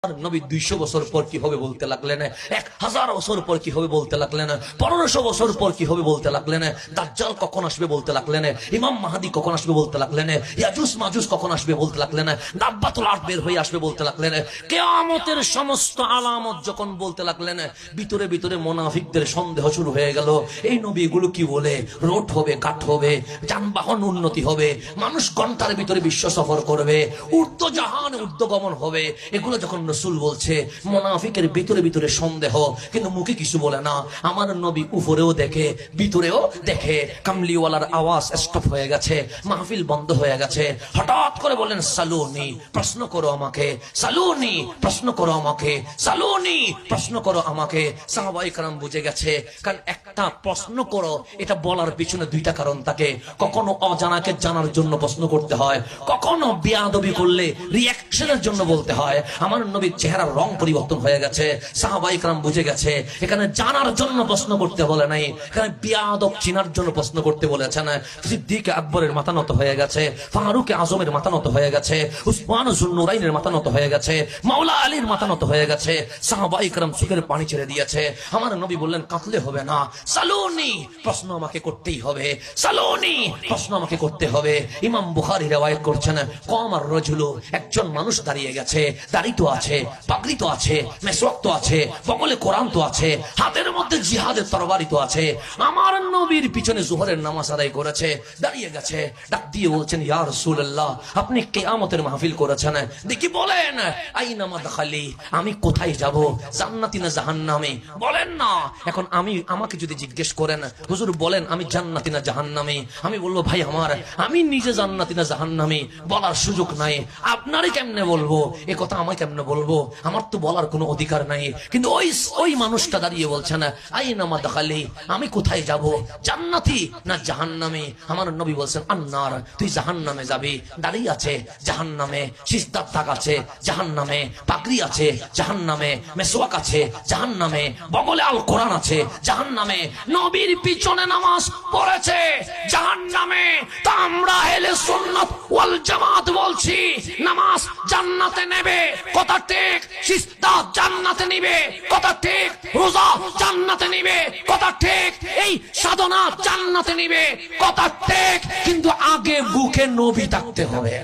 নবী 200 বছর পর কি হবে বলতে লাগলেন, 1000 বছর পর কি হবে বলতে লাগলেন, 1500 বছর পর কি হবে বলতে লাগলেন, দাজ্জাল কখন আসবে বলতে লাগলেন, ইমাম মাহদি কখন আসবে বলতে লাগলেন, ইয়াজুজ মাজুজ কখন আসবে বলতে লাগলেন, দাব্বাতুল আরদ বের হয়ে আসবে বলতে লাগলেন, কিয়ামতের সমস্ত আলামত যখন বলতে লাগলেন, ভিতরে ভিতরে মুনাফিকদের সন্দেহ শুরু হয়ে গেল। এই নবী এগুলো কি বলে? রোড হবে, ঘাট হবে, যানবাহন উন্নতি হবে, মানুষ ঘন্টার ভিতরে বিশ্ব সফর করবে, ঊর্ধ্বজাহান ঊর্ধ্বগমন হবে, এগুলো যখন রাসূল বলছে, মুনাফিকের ভিতরে ভিতরে সন্দেহ, কিন্তু মুখে কিছু বলে না। আমার নবী উপরেও দেখে, ভিতরেও দেখে। কামলিওয়ালার আওয়াজ স্টপ হয়ে গেছে, মাহফিল বন্ধ হয়ে গেছে। হঠাৎ করে বলেন, সালুনি, প্রশ্ন করো আমাকে, সালুনি, প্রশ্ন করো আমাকে, সালুনি, প্রশ্ন করো আমাকে। সাহাবায়ে কেরাম বুঝে গেছে, কারণ একটা প্রশ্ন করো, এটা বলার পিছনে দুইটা কারণ থাকে। কখনো অজানাকে জানার জন্য প্রশ্ন করতে হয়, কখনো বেয়াদবি করলে রিঅ্যাকশনের জন্য বলতে হয়। আমার নবীর চেহারার রং পরিবর্তন হয়ে গেছে। সাহাবায়ে কেরাম বুঝে গেছে, এখানে জানার জন্য প্রশ্ন করতে বলে নাই, এখানে বেয়াদব চিনার জন্য প্রশ্ন করতে বলেছেন। সিদ্দিক আকবরের মাথা নত হয়ে গেছে, ফারুক আজমের মাথা নত হয়ে গেছে, উসমান যুন্নুরাইনের মাথা নত হয়ে গেছে, মাওলা আলীর মাথা নত হয়ে গেছে। সাহাবায়ে কেরাম চোখের পানি ছেড়ে দিয়েছে। আমার নবী বললেন, কাঁদলে হবে না, সালুনি, প্রশ্ন আমাকে করতেই হবে, সালুনি, প্রশ্ন আমাকে করতে হবে। ইমাম বুখারী riwayat করছেন, কওমার রাজুলু, একজন মানুষ দাঁড়িয়ে গেছে, দাড়ি তো আছে, পাগড়ি তো আছে, মেসওয়াক তো আছে, বগলে কোরআন তো আছে, হাতের মধ্যে জিহাদের তরবারি তো আছে। আমার নবীর পিছনে জোহরের নামাজ আদায় করেছে, দাঁড়িয়ে গেছে, ডাক দিয়ে বলছেন, ইয়া রাসূলুল্লাহ, আপনি কিয়ামতের মাহফিল করেছেন, দেখি বলেন, আইনা মাদখালি, আমি কোথায় যাব, জান্নাতি না জাহান্নামে? বলেন না। এখন আমাকে যদি জিজ্ঞেস করেন, হুজুর বলেন আমি জান্নাতি না জাহান্নামে, আমি বলবো, ভাই আমার, আমি নিজে জান্নাতি না জাহান্নামে বলার সুযোগ নাই, আপনারই কেমনে বলবো? এ কথা আমায় কেমনে বলবো? আমার তো বলার কোনো অধিকার নাই। কিন্তু ওই মানুষটা দাঁড়িয়ে বলছেন, আইনা মাদখালি, আমি কোথায় যাব, জান্নাতি না জাহান্নামে? আমার নবী বলছেন, আন্নার, তুই জাহান্নামে যাবি। দাড়ি আছে জাহান্নামে, সিজদার দাগ আছে জাহান্নামে, পাগড়ি আছে জাহান্নামে, মেসওয়াক আছে জাহান্নামে, বগলে আল কোরআন আছে জাহান্নামে, নবীর পিছনে নামাজ পড়েছে জাহান্নামে। তা আমরা আহলে সুন্নাত ওয়াল জামাত বলছি, নামাজ জান্নাতে নেবে, কথা ঠিক, সিজদা জান্নাতে নিবে, কথা ঠিক, রোজা জান্নাতে নিবে, কথা ঠিক, এই সাধনা জান্নাতে নিবে, কথা ঠিক, কিন্তু আগে বুকে নবী থাকতে হবে।